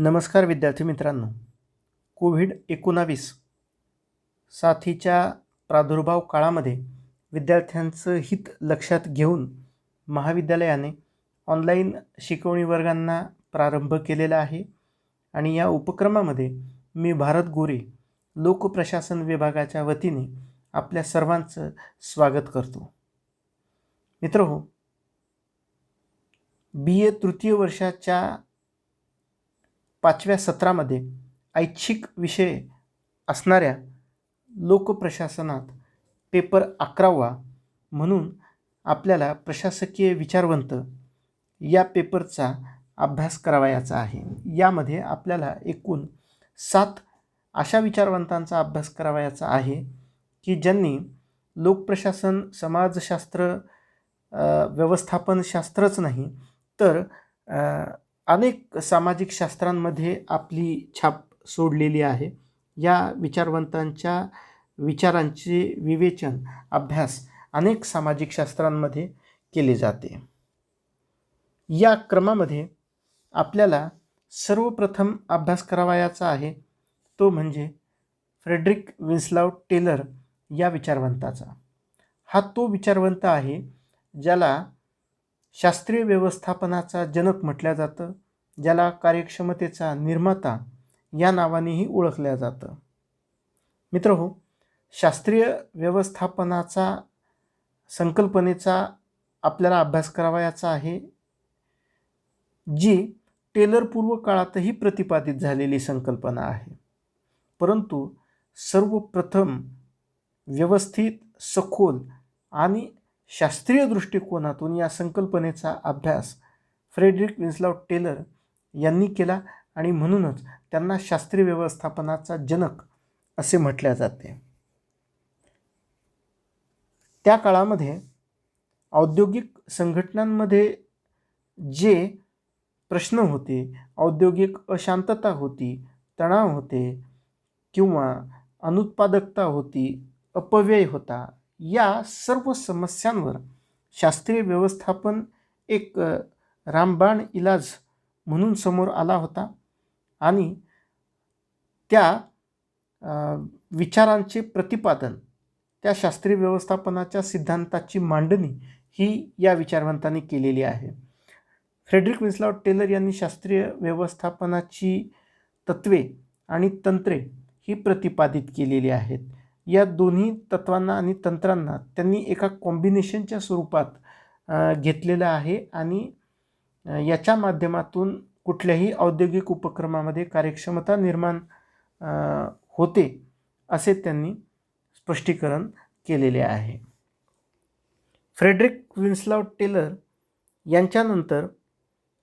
नमस्कार विद्यार्थी मित्रांनो. कोविड-19 साथीच्या प्रादुर्भाव काळामध्ये विद्यार्थ्यांचं हित लक्षात घेऊन महाविद्यालयाने ऑनलाईन शिकवणी वर्गांना प्रारंभ केलेला आहे आणि या उपक्रमामध्ये मी भारत गोरे लोकप्रशासन विभागाच्या वतीने आपल्या सर्वांचं स्वागत करतो. मित्रहो, BA तृतीय वर्षाच्या 5व्या सत्रामध्ये ऐच्छिक विषय असणाऱ्या लोकप्रशासनात पेपर 11वा म्हणून आपल्याला प्रशासकीय विचारवंत या पेपरचा अभ्यास करावयाचा आहे. यामध्ये आपल्याला एकूण 7 अशा विचारवंतांचा अभ्यास करावयाचा आहे की ज्यांनी लोकप्रशासन, समाजशास्त्र, व्यवस्थापनशास्त्रच नाही तर अनेक सामाजिक शास्त्रांमध्ये आपली छाप सोडलेली आहे. या विचारवंतांच्या विचारांचे विवेचन, अभ्यास अनेक सामाजिक शास्त्रांमध्ये केले जाते. या क्रमामध्ये आपल्याला सर्वप्रथम अभ्यास करावयाचा आहे तो म्हणजे फ्रेडरिक विन्स्लाव टेलर या विचारवंताचा. हा तो विचारवंत आहे ज्याला शास्त्रीय व्यवस्थापनाचा जनक म्हटलं जातं, ज्याला कार्यक्षमतेचा निर्माता या नावानेही ओळखलं जातं. मित्रहो, शास्त्रीय व्यवस्थापनाचा संकल्पनेचा आपल्याला अभ्यास करावयाचा आहे, जी टेलर पूर्व काळातही प्रतिपादित झालेली संकल्पना आहे. परंतु सर्वप्रथम व्यवस्थित, सखोल आणि शास्त्रीय दृष्टिकोनातून या संकल्पनेचा अभ्यास फ्रेडरिक विन्स्लाव टेलर यांनी केला आणि म्हणूनच त्यांना शास्त्रीय व्यवस्थापनाचा जनक असे म्हटले जाते. त्या काळामध्ये औद्योगिक संघटनांमध्ये जे प्रश्न होते, औद्योगिक अशांतता होती, तणाव होते किंवा अनुत्पादकता होती, अपव्यय होता, या सर्व समस्यांवर शास्त्रीय व्यवस्थापन एक रामबाण इलाज म्हणून समोर आला होता आणि त्या विचारांचे प्रतिपादन, त्या शास्त्रीय व्यवस्थापनाच्या सिद्धांताची मांडणी ही या विचारवंतांनी केलेली आहे. फ्रेडरिक विन्स्लाव टेलर यांनी शास्त्रीय व्यवस्थापनाची तत्त्वे आणि तंत्रे ही प्रतिपादित केलेली आहेत. या दोन्ही तत्वांना आणि तंत्रांना त्यांनी एका कॉम्बिनेशनच्या स्वरूपात घेतलेलं आहे आणि याच्या माध्यमातून कुठल्याही औद्योगिक उपक्रमामध्ये कार्यक्षमता निर्माण होते असे त्यांनी स्पष्टीकरण केलेले आहे. फ्रेडरिक विन्स्लाव टेलर यांच्यानंतर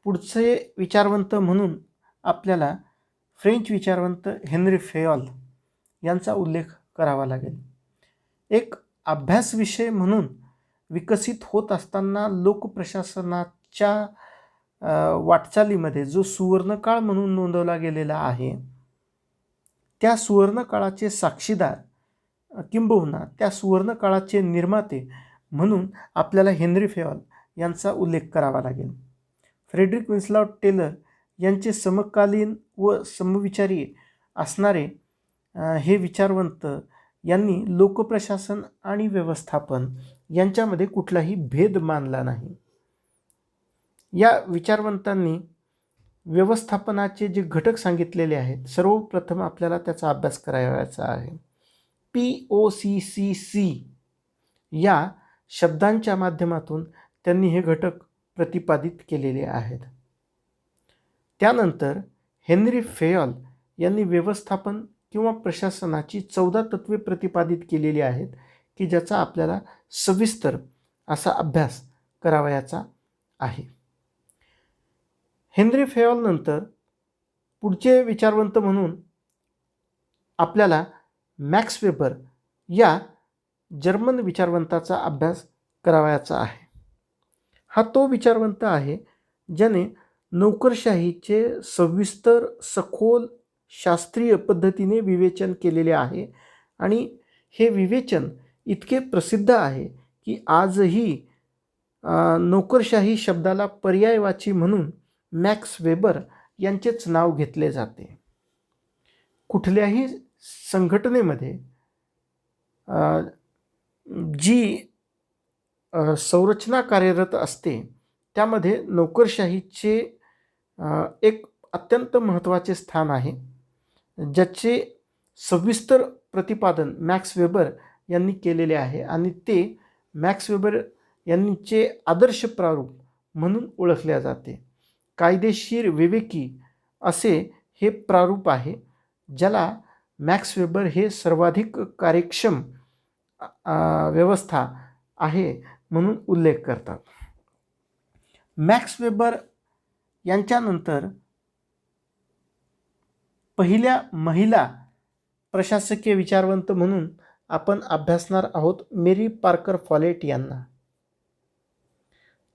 पुढचे विचारवंत म्हणून आपल्याला फ्रेंच विचारवंत हेनरी फेयॉल यांचा उल्लेख करावा लागेल. एक अभ्यास विषय म्हणून विकसित होत असताना लोकप्रशासनाच्या वाटचालीमध्ये जो सुवर्णकाळ म्हणून नोंदवला गेलेला आहे, त्या सुवर्णकाळाचे साक्षीदार किंबहुना त्या सुवर्णकाळाचे निर्माते म्हणून आपल्याला हेनरी फेयॉल यांचा उल्लेख करावा लागेल. फ्रेडरिक विन्स्लाव टेलर यांचे समकालीन व समविचारी असणारे हे विचारवंत यांनी लोकप्रशासन आणि व्यवस्थापन यांच्यामध्ये कुठलाही भेद मानला नाही. या विचारवंतांनी व्यवस्थापनाचे जे घटक सांगितलेले आहेत, सर्वप्रथम आपल्याला त्याचा अभ्यास करायचा आहे. POCCC या शब्दांच्या माध्यमातून त्यांनी हे घटक प्रतिपादित केलेले आहेत. त्यानंतर हेनरी फेयॉल यांनी व्यवस्थापन किंवा प्रशासनाची 14 तत्वे प्रतिपादित केलेली आहेत की ज्याचा आपल्याला सविस्तर असा अभ्यास करावयाचा आहे. हेनरी फेयॉल नंतर पुढचे विचारवंत म्हणून आपल्याला मॅक्स वेबर या जर्मन विचारवंताचा अभ्यास करावयाचा आहे. हा तो विचारवंत आहे ज्याने नोकरशाहीचे सविस्तर, सखोल, शास्त्रीय पद्धतीने विवेचन केलेले आहे आणि हे विवेचन इतके प्रसिद्ध आहे की आजही नोकरशाही शब्दाला पर्यायवाची म्हणून मॅक्स वेबर यांचेच नाव घेतले जाते. कुठल्याही संघटनेमध्ये जी संरचना कार्यरत असते त्यामध्ये नोकरशाहीचे एक अत्यंत महत्त्वाचे स्थान आहे, ज्याचे सविस्तर प्रतिपादन मॅक्स वेबर यांनी केलेले आहे आणि ते मॅक्स वेबर यांचे आदर्श प्रारूप म्हणून ओळखले जाते. कायदेशीर विवेकी असे हे प्रारूप आहे, ज्याला मॅक्स वेबर हे सर्वाधिक कार्यक्षम व्यवस्था आहे म्हणून उल्लेख करतात. मॅक्स वेबर यांच्यानंतर पहिल्या महिला प्रशासकीय विचारवंत म्हणून आपण अभ्यासणार आहोत मेरी पार्कर फॉलेट यांना.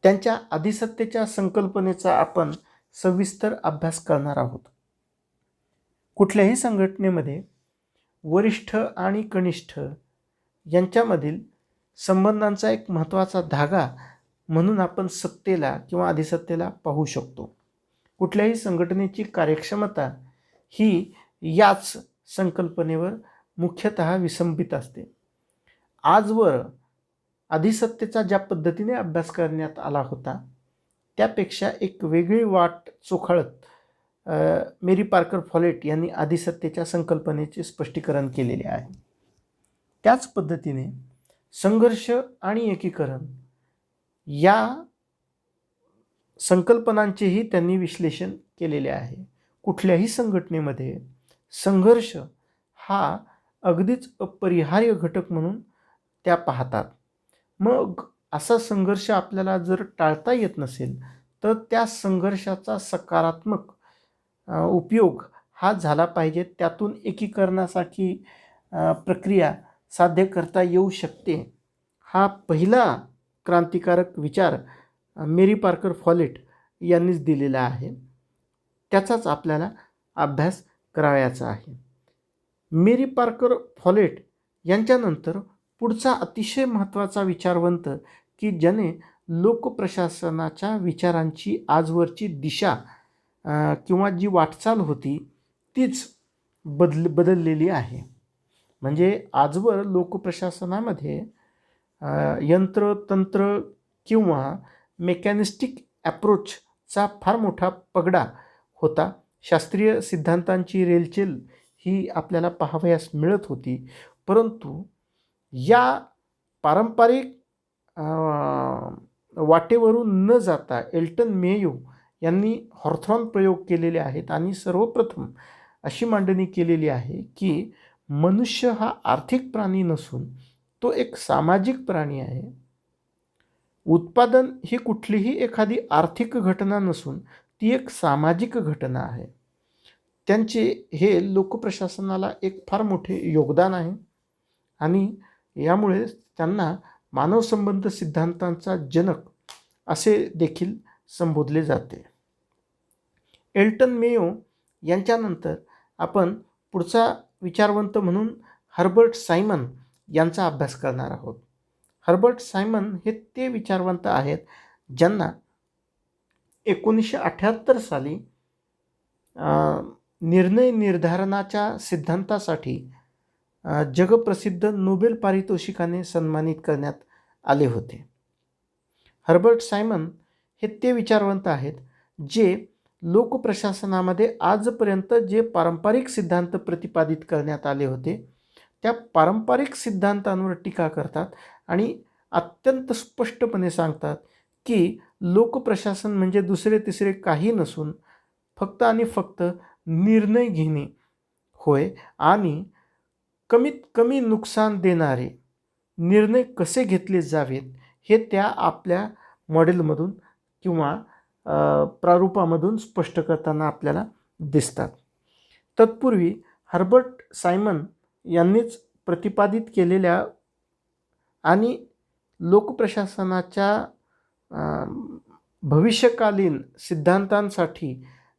त्यांच्या अधिसत्तेच्या संकल्पनेचा आपण सविस्तर अभ्यास करणार आहोत. कुठल्याही संघटनेमध्ये वरिष्ठ आणि कनिष्ठ यांच्यामधील संबंधांचा एक महत्त्वाचा धागा म्हणून आपण सत्तेला किंवा अधिसत्तेला पाहू शकतो. कुठल्याही संघटनेची कार्यक्षमता ही याच संकल्पनेवर मुख्यतः विसंबित असते. आजवर अधिसत्तेचा ज्या पद्धतीने अभ्यास करण्यात आला होता त्यापेक्षा एक वेगळी वाट चोखाळत मेरी पार्कर फॉलेट यांनी अधिसत्तेच्या संकल्पनेचे स्पष्टीकरण केलेले आहे. त्याच पद्धतीने संघर्ष आणि एकीकरण या संकल्पनांचेही त्यांनी विश्लेषण केलेले आहे. कुठल्याही संघटनेमध्ये संघर्ष हा अगदीच अपरिहार्य घटक म्हणून त्या पाहतात. मग असा संघर्ष आपल्याला जर टाळता येत नसेल तर त्या संघर्षाचा सकारात्मक उपयोग हा झाला पाहिजे. त्यातून एकीकरणासाठी प्रक्रिया साध्य करता येऊ शकते. हा पहिला क्रांतिकारक विचार मेरी पार्कर फॉलेट यांनीच दिलेला आहे. त्याचाच आपल्याला अभ्यास करावयाचा आहे. मेरी पार्कर फॉलेट यांच्यानंतर पुढचा अतिशय महत्त्वाचा विचारवंत की ज्याने लोकप्रशासनाच्या विचारांची आजवरची दिशा किंवा जी वाटचाल होती तीच बदललेली आहे. म्हणजे आजवर लोकप्रशासनामध्ये यंत्र तंत्र किंवा मेकॅनिस्टिक ॲप्रोचचा फार मोठा पगडा होता. शास्त्रीय सिद्धांतांची रेलचेल ही आपल्याला पाहावयास मिळत होती. परंतु या पारंपरिक वाटेवरून न जाता एल्टन मेयो यांनी हॉर्थॉर्न प्रयोग केलेले आहेत आणि सर्वप्रथम अशी मांडणी केलेली आहे की मनुष्य हा आर्थिक प्राणी नसून तो एक सामाजिक प्राणी आहे. उत्पादन ही कुठलीही एखादी आर्थिक घटना नसून ती एक सामाजिक घटना आहे. त्यांचे हे लोकप्रशासनाला एक फार मोठे योगदान आहे आणि यामुळे त्यांना मानवसंबंध सिद्धांतांचा जनक असे देखील संबोधले जाते. एल्टन मेयो यांच्यानंतर आपण पुढचा विचारवंत म्हणून हर्बर्ट सायमन यांचा अभ्यास करणार आहोत. हर्बर्ट सायमन हे ते विचारवंत आहेत ज्यांना 1978 साली निर्णय निर्धारणाच्या सिद्धांतासाठी जगप्रसिद्ध नोबेल पारितोषिकाने सन्मानित करण्यात आले होते. हर्बर्ट सायमन हे ते विचारवंत आहेत जे लोकप्रशासनामध्ये आजपर्यंत जे पारंपरिक सिद्धांत प्रतिपादित करण्यात आले होते त्या पारंपरिक सिद्धांतांवर टीका करतात आणि अत्यंत स्पष्टपणे सांगतात की लोकप्रशासन म्हणजे दुसरे तिसरे काही नसून फक्त आणि फक्त निर्णय घेणे होय आणि कमीत कमी नुकसान देणारे निर्णय कसे घेतले जावेत हे त्या आपल्या मॉडेलमधून किंवा प्रारूपामधून स्पष्ट करताना आपल्याला दिसतात. तत्पूर्वी हर्बर्ट सायमन यांनीच प्रतिपादित केलेल्या आणि लोकप्रशासनाच्या भविष्यकालीन सिद्धांतांसाठी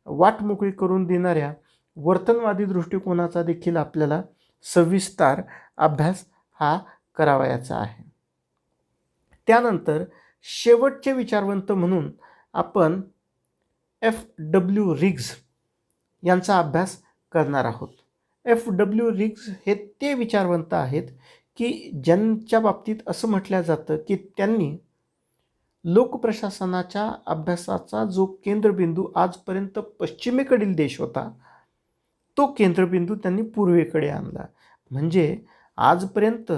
वाट मोकळी करून देणाऱ्या वर्तनवादी दृष्टिकोनाचा देखील आपल्याला सविस्तर अभ्यास हा करावयाचा आहे. त्यानंतर शेवटचे विचारवंत म्हणून आपण F.W. रिग्ज यांचा अभ्यास करणार आहोत. F.W. रिग्ज हे ते विचारवंत आहेत की ज्यांच्या बाबतीत असं म्हटलं जातं की त्यांनी लोकप्रशासनाच्या अभ्यासाचा जो केंद्रबिंदू आजपर्यंत पश्चिमेकडील देश होता, तो केंद्रबिंदू त्यांनी पूर्वेकडे आणला. म्हणजे आजपर्यंत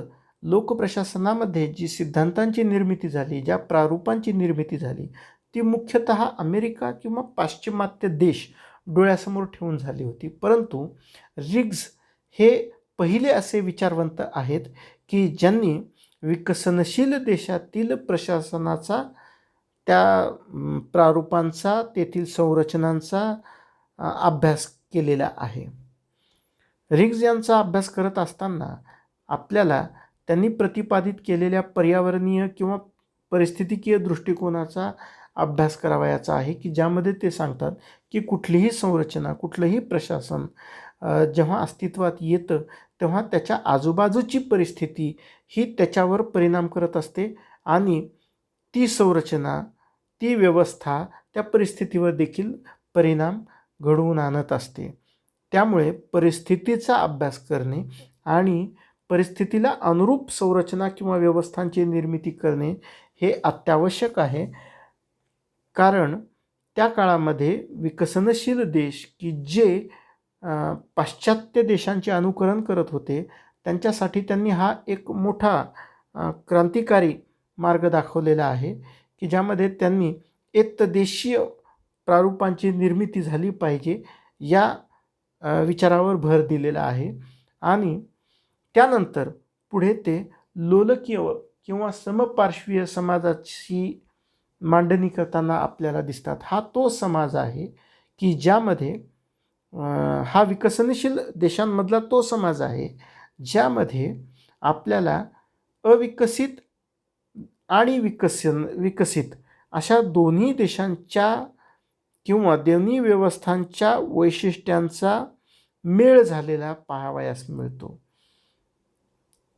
लोकप्रशासनामध्ये जी सिद्धांतांची निर्मिती झाली, ज्या प्रारूपांची निर्मिती झाली, ती मुख्यतः अमेरिका किंवा पाश्चिमात्य देश डोळ्यासमोर ठेवून झाली होती. परंतु रिग्ज हे पहिले असे विचारवंत आहेत की ज्यांनी विकसनशील देशातील प्रशासनाचा, त्या प्रारूपांचा, तेथील संरचनांचा अभ्यास केलेला आहे. रिग्ज यांचा अभ्यास करत असताना आपल्याला त्यांनी प्रतिपादित केलेल्या पर्यावरणीय किंवा परिस्थितिकीय दृष्टिकोनाचा अभ्यास करावयाचा आहे की ज्यामध्ये ते सांगतात की कुठलीही संरचना, कुठलंही प्रशासन जेव्हा अस्तित्वात येतं तेव्हा त्याच्या आजूबाजूची परिस्थिती ही त्याच्यावर परिणाम करत असते आणि ती संरचना, ती व्यवस्था त्या परिस्थितीवर देखील परिणाम घडवून आणत असते. त्यामुळे परिस्थितीचा अभ्यास करणे आणि परिस्थितीला अनुरूप संरचना किंवा व्यवस्थांची निर्मिती करणे हे अत्यावश्यक आहे. कारण त्या काळामध्ये विकसनशील देश की जे पाश्चात्य देशांचे अनुकरण करत होते, त्यांच्यासाठी त्यांनी हा एक मोठा क्रांतिकारी मार्ग दाखवलेला आहे की ज्यामध्ये त्यांनी एकदेशीय प्रारूपांची निर्मिती झाली पाहिजे या विचारावर भर दिलेला आहे. आणि त्यानंतर पुढे ते लोलकीय किंवा समपार्श्वीय समाजाची मांडणी करताना आपल्याला दिसतात. हा तो समाज आहे की ज्यामध्ये हा विकसनशील देशांमधला तो समाज आहे ज्यामध्ये आपल्याला अविकसित आणि विकसित अशा दोन्ही देशांच्या किंवा दोन्ही व्यवस्थांच्या वैशिष्ट्यांचा मेळ झालेला पाहावयास मिळतो.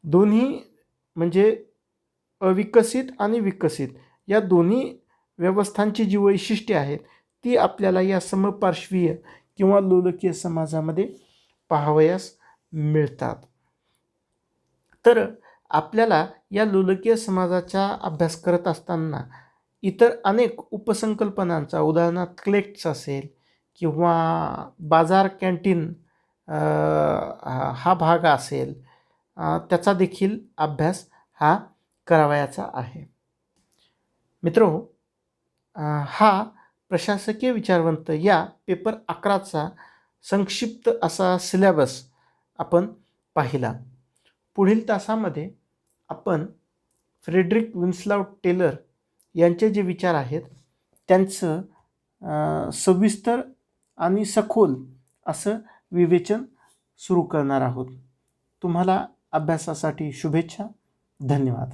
दोन्ही म्हणजे अविकसित आणि विकसित या दोन्ही व्यवस्थांची जी वैशिष्ट्ये आहेत ती आपल्याला या समपार्श्वीय किंवा लोलकीय समाजामध्ये पाहावयास मिळतात. तर आपल्याला या लोलकीय समाजाचा अभ्यास करत असताना इतर अनेक उपसंकल्पनांचा, उदाहरणार्थ क्लेक्ट्स असेल किंवा बाजार कॅन्टीन हा भाग असेल, त्याचा देखील अभ्यास हा करावयाचा आहे. मित्रहो, हा प्रशासकीय विचारवंत या पेपर 11चा संक्षिप्त असा सिलेबस आपण पाहिला. पुढील तासामध्ये आपण फ्रेडरिक विन्स्लाव टेलर यांचे जे विचार आहेत त्यांचं सविस्तर आणि सखोल असं विवेचन सुरू करणार आहोत. तुम्हाला अभ्यासासाठी शुभेच्छा. धन्यवाद.